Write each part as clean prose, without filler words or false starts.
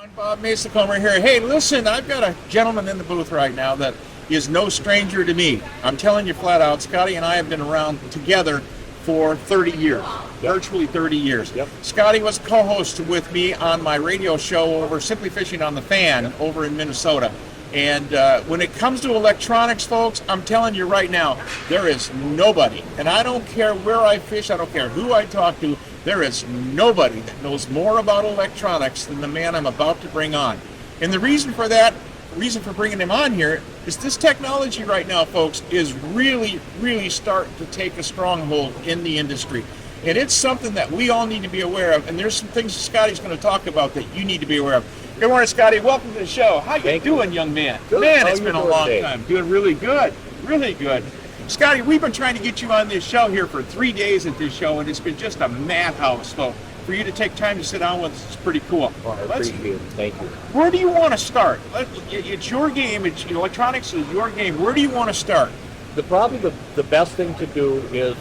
I'm Bob Mehsikomer here. Hey, listen, I've got a gentleman in the booth right now that is no stranger to me. I'm telling you flat out, Scotty and I have been around together for 30 years, virtually 30 years. Scotty was co-host with me on my radio show over Simply Fishing on the Fan over in Minnesota. And when it comes to electronics, folks, I'm telling you right now, there is nobody, and I don't care where I fish, I don't care who I talk to, there is nobody that knows more about electronics than the man I'm about to bring on. And the reason for that, reason for bringing him on here, is this technology right now, folks, is really, really starting to take a stronghold in the industry. And it's something that we all need to be aware of, and there's some things Scotty's going to talk about that you need to be aware of. Good morning, Scotty. Welcome to the show. How you doing, young man? Good. Man, it's been a long time. Doing really good. Really good. Scotty, we've been trying to get you on this show here for 3 days at this show, and it's been just a madhouse. So for you to take time to sit down with us is pretty cool. Well, I appreciate it. Thank you. Where do you want to start? It's your game. Electronics is your game. Where do you want to start? Probably the best thing to do is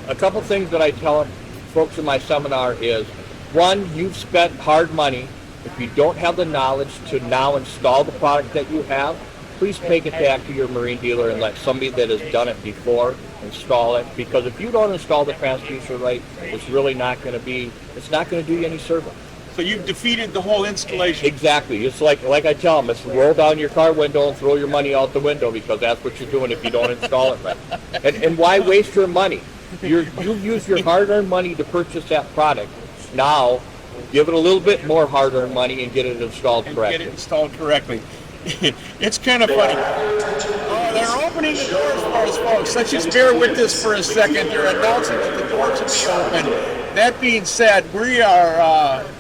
a couple things that I tell folks in my seminar is, one, you've spent hard money. If you don't have the knowledge to now install the product that you have, please take it back to your marine dealer and let somebody that has done it before install it. Because if you don't install the transducer right, it's really not going to do you any service. So you've defeated the whole installation. Exactly. It's like I tell them, it's roll down your car window and throw your money out the window, because that's what you're doing if you don't install it right. And why waste your money? You've used your hard-earned money to purchase that product. Now, give it a little bit more hard-earned money and get it installed correctly. It's kind of funny. Oh, they're opening the doors for us, folks. Let's just bear with this for a second. They're announcing that the doors will be open. That being said, we're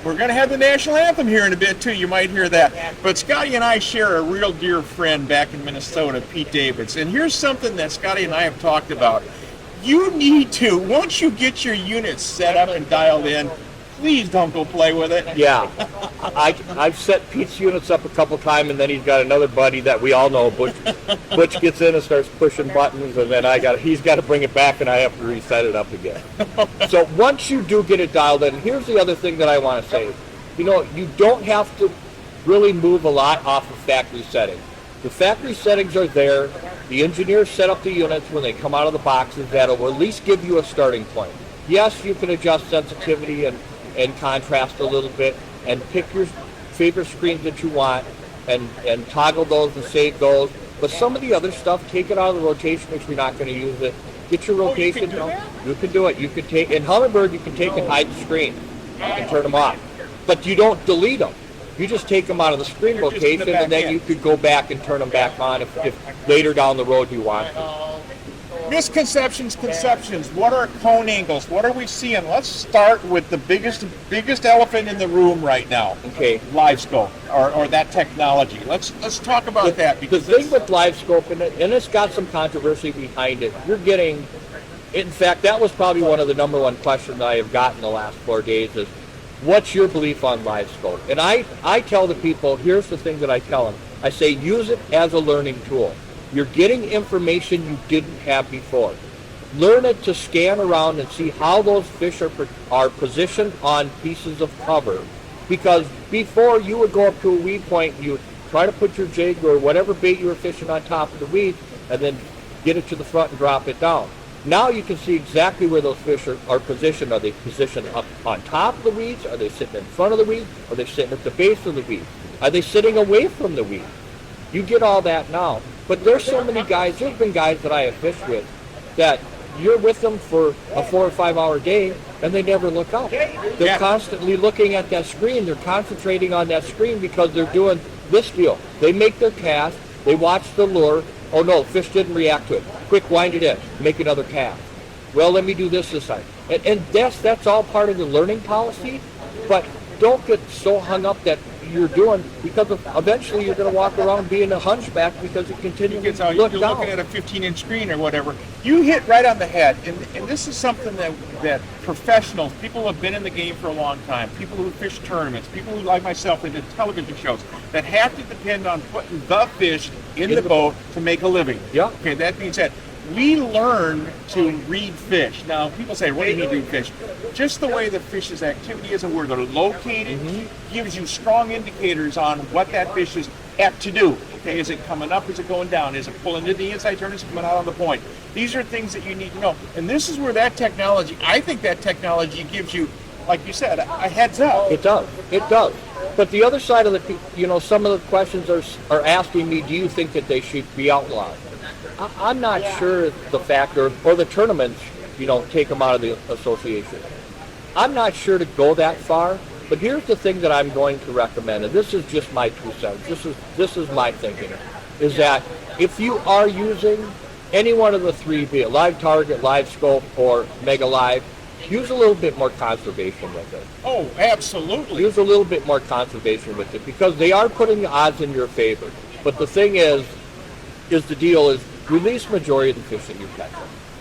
going to have the national anthem here in a bit too. You might hear that. But Scotty and I share a real dear friend back in Minnesota, Pete Davids. And here's something that Scotty and I have talked about. You need to, once you get your units set up and dialed in, please don't go play with it. Yeah, I've set Pete's units up a couple times, and then he's got another buddy that we all know. Butch gets in and starts pushing buttons, and then he's got to bring it back, and I have to reset it up again. So once you do get it dialed in, here's the other thing that I want to say. You don't have to really move a lot off of factory settings. The factory settings are there. The engineers set up the units when they come out of the boxes that will at least give you a starting point. Yes, you can adjust sensitivity and contrast a little bit and pick your favorite screens that you want and toggle those and save those. But some of the other stuff, take it out of the rotation if you're not going to use it. Get your rotation. You can do it. You can take, in Humminbird, you can take and hide the screen and turn them off. But you don't delete them. You just take them out of the screen location, and then you could go back and turn them back on if later down the road you want to. Misconceptions, conceptions. What are cone angles? What are we seeing? Let's start with the biggest elephant in the room right now. Okay. Live scope or that technology. Let's talk about that, because the thing with live scope, and it's got some controversy behind it. In fact, that was probably one of the number one questions I have gotten the last 4 days is, what's your belief on live scope? And I tell the people, here's the thing that I tell them. I say, use it as a learning tool. You're getting information you didn't have before. Learn it to scan around and see how those fish are positioned on pieces of cover. Because before, you would go up to a weed point, you would try to put your jig or whatever bait you were fishing on top of the weed, and then get it to the front and drop it down. Now you can see exactly where those fish are positioned. Are they positioned up on top of the weeds? Are they sitting in front of the weed? Are they sitting at the base of the weed? Are they sitting away from the weed? You get all that now. But there's so many guys, there's been guys that I have fished with that you're with them for a 4 or 5 hour day and they never look up. They're constantly looking at that screen. They're concentrating on that screen because they're doing this deal. They make their cast, they watch the lure. Oh no, fish didn't react to it. Quick, wind it in, make another cast. Well, let me do this time. And that's all part of the learning policy, but don't get so hung up that you're doing, because eventually you're going to walk around being a hunchback because it continues to look down. You're looking at a 15-inch screen or whatever. You hit right on the head, and this is something that professionals, people who have been in the game for a long time, people who fish tournaments, people who, like myself, that did television shows, that have to depend on putting the fish in the boat to make a living. Yeah. Okay, that being said, we learn to read fish. Now, people say, what do you mean read fish? Just the way the fish's activity is and where they're located gives you strong indicators on what that fish is apt to do. Okay, is it coming up? Is it going down? Is it pulling to the inside turn? Is it coming out on the point? These are things that you need to know. And this is where that technology, I think that technology gives you, like you said, a heads up. It does. It does. But the other side of the, some of the questions are asking me, do you think that they should be outlawed? I'm not sure the factor, or the tournaments, take them out of the association. I'm not sure to go that far, but here's the thing that I'm going to recommend, and this is just my 2 cents. This is my thinking, is that if you are using any one of the 3, be it live target, live scope, or mega live, use a little bit more conservation with it. Oh, absolutely. Use a little bit more conservation with it, because they are putting the odds in your favor. But the thing is the deal is release majority of the fish that you catch.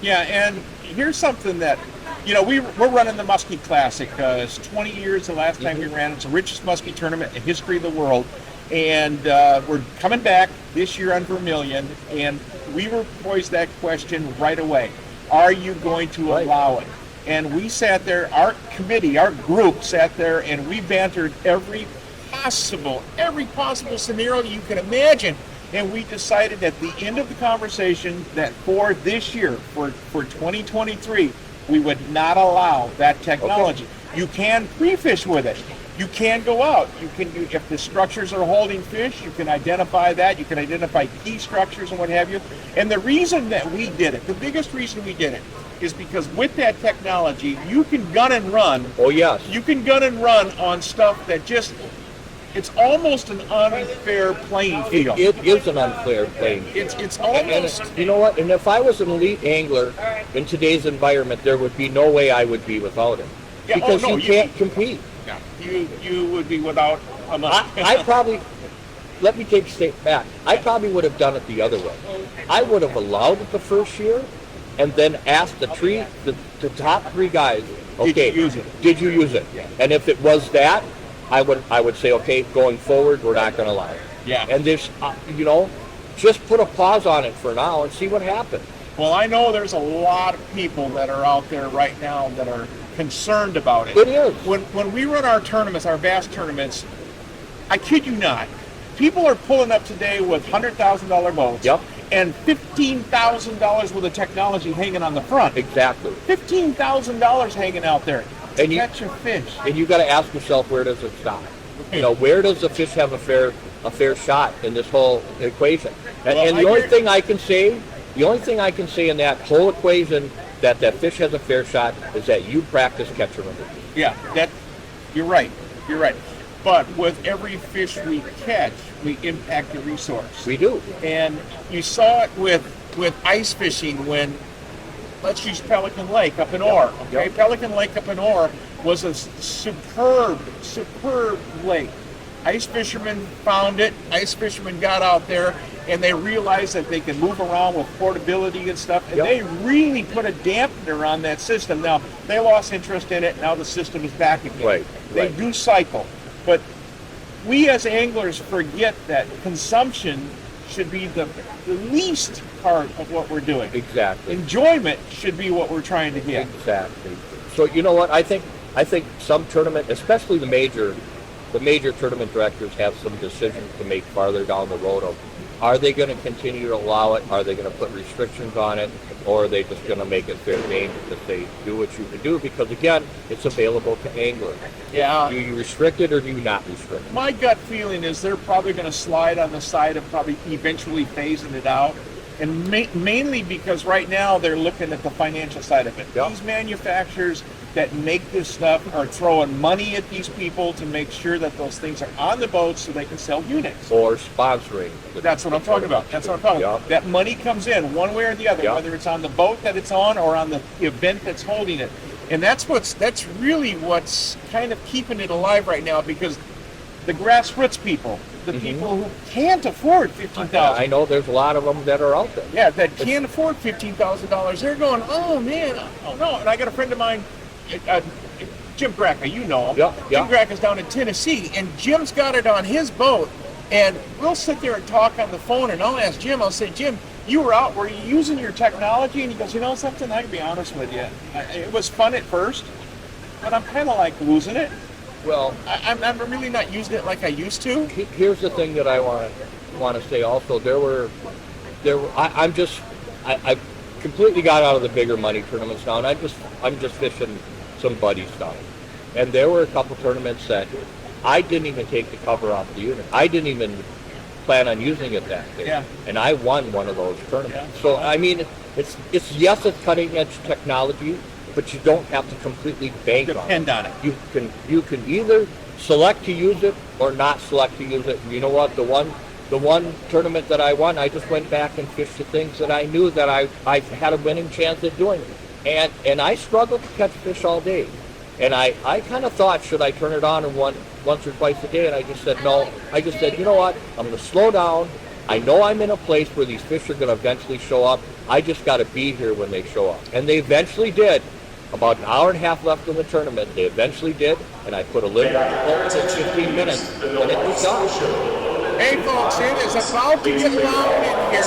Yeah, and here's something that, we're running the Muskie Classic. It's 20 years the last time we ran. It's the richest muskie tournament in the history of the world. And we're coming back this year on Vermilion, and we were posed that question right away. Are you going to allow it? And we sat there, our committee, our group sat there, and we bantered every possible scenario you can imagine. And we decided at the end of the conversation that for this year, for 2023, we would not allow that technology. Okay. You can pre-fish with it. You can go out. If the structures are holding fish, you can identify that. You can identify key structures and what have you. And the reason that we did it, the biggest reason we did it, is because with that technology, you can gun and run. Oh, yes. You can gun and run on stuff that it's almost an unfair playing field. It is an unfair playing field. It's almost... And you know what? And if I was an elite angler in today's environment, there would be no way I would be without it. Yeah, because you can't compete. Yeah, you would be without a month. I probably... Let me take a step back. I probably would have done it the other way. I would have allowed it the first year and then asked the top 3 guys, okay, did you use it? Yeah. And if it was that, I would say, okay, going forward, we're not going to allow it. Yeah. And this, just put a pause on it for now and see what happens. Well, I know there's a lot of people that are out there right now that are concerned about it. It is. When we run our tournaments, our bass tournaments, I kid you not, people are pulling up today with $100,000 boats. Yep. And $15,000 worth of technology hanging on the front. Exactly. $15,000 hanging out there. And you catch a fish. And you got to ask yourself, where does it stop? Where does the fish have a fair shot in this whole equation? And the only thing I can say in that whole equation that fish has a fair shot is that you practice catch and release. Yeah, you're right. You're right. But with every fish we catch, we impact the resource. We do. And you saw it with ice fishing when, let's use Pelican Lake up in Orr. Okay, Yep. Pelican Lake up in Orr was a superb lake. Ice fishermen found it. Ice fishermen got out there, and they realized that they can move around with portability and stuff. And they really put a dampener on that system. Now they lost interest in it. Now the system is back again. Right. They do cycle, but we as anglers forget that consumption should be the least part of what we're doing. Exactly. Enjoyment should be what we're trying to get. Exactly. So you know what? I think some tournament, especially the major tournament directors, have some decisions to make farther down the road of, are they going to continue to allow it? Are they going to put restrictions on it? Or are they just going to make it fair game to say, do what you can do? Because again, it's available to anglers. Yeah. Do you restrict it or do you not restrict it? My gut feeling is they're probably going to slide on the side of probably eventually phasing it out. And mainly because right now they're looking at the financial side of it. Yep. These manufacturers that make this stuff are throwing money at these people to make sure that those things are on the boat so they can sell units. Or sponsoring. That's what I'm talking about. Yep. That money comes in one way or the other, Yep. whether it's on the boat that it's on or on the event that's holding it. And that's really what's kind of keeping it alive right now, because the grassroots people, the people who can't afford $15,000. I know there's a lot of them that are out there. Yeah, that can't afford $15,000. They're going, oh man, oh no. And I got a friend of mine, Jim Gracka, you know him. Yeah. Jim Gracka's down in Tennessee, and Jim's got it on his boat. And we'll sit there and talk on the phone, and I'll ask Jim, I'll say, Jim, you were out, were you using your technology? And he goes, you know something, I can be honest with you. It was fun at first, but I'm kind of like losing it. Well, I'm really not using it like I used to. Here's the thing that I want to say also. I completely got out of the bigger money tournaments now, and I'm just fishing some buddy stuff. And there were a couple tournaments that I didn't even take the cover off the unit. I didn't even plan on using it that day. Yeah. And I won one of those tournaments. Yeah. So I mean, it's cutting edge technology, but you don't have to completely bank Depend on it. You can either select to use it or not select to use it. And you know what? The one tournament that I won, I just went back and fished the things that I knew that I had a winning chance at doing. And I struggled to catch fish all day. And I kind of thought, should I turn it on and once or twice a day? And I just said no. I just said, you know what? I'm going to slow down. I know I'm in a place where these fish are going to eventually show up. I just got to be here when they show up. And they eventually did. About an hour and a half left in the tournament. They eventually did, and I put a limit on the boat for 15 minutes, and it was done. Hey folks, it is about to get loud in here.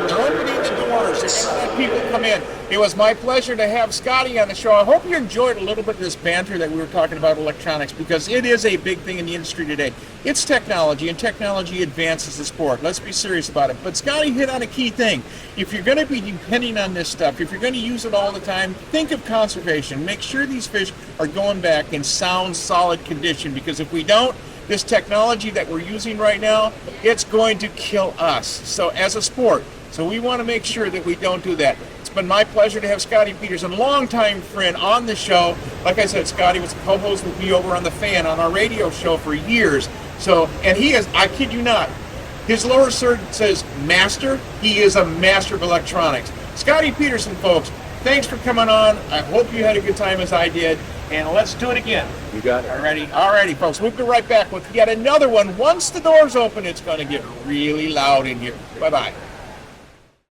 They're opening the doors. They're going to let people come in. It was my pleasure to have Scotty on the show. I hope you enjoyed a little bit of this banter that we were talking about electronics, because it is a big thing in the industry today. It's technology, and technology advances the sport. Let's be serious about it. But Scotty hit on a key thing. If you're going to be depending on this stuff, if you're going to use it all the time, think of conservation. Make sure these fish are going back in sound, solid condition, because if we don't, this technology that we're using right now, it's going to kill us. So as a sport, so we want to make sure that we don't do that. It's been my pleasure to have Scotty Petersen, longtime friend, on the show. Like I said, Scotty was a co-host with me over on The Fan on our radio show for years. So, and he is, I kid you not, his lower third says master. He is a master of electronics. Scotty Petersen, folks, thanks for coming on. I hope you had a good time as I did. And let's do it again. You got it. Alrighty, folks. We'll be right back with yet another one. Once the doors open, it's going to get really loud in here. Bye-bye.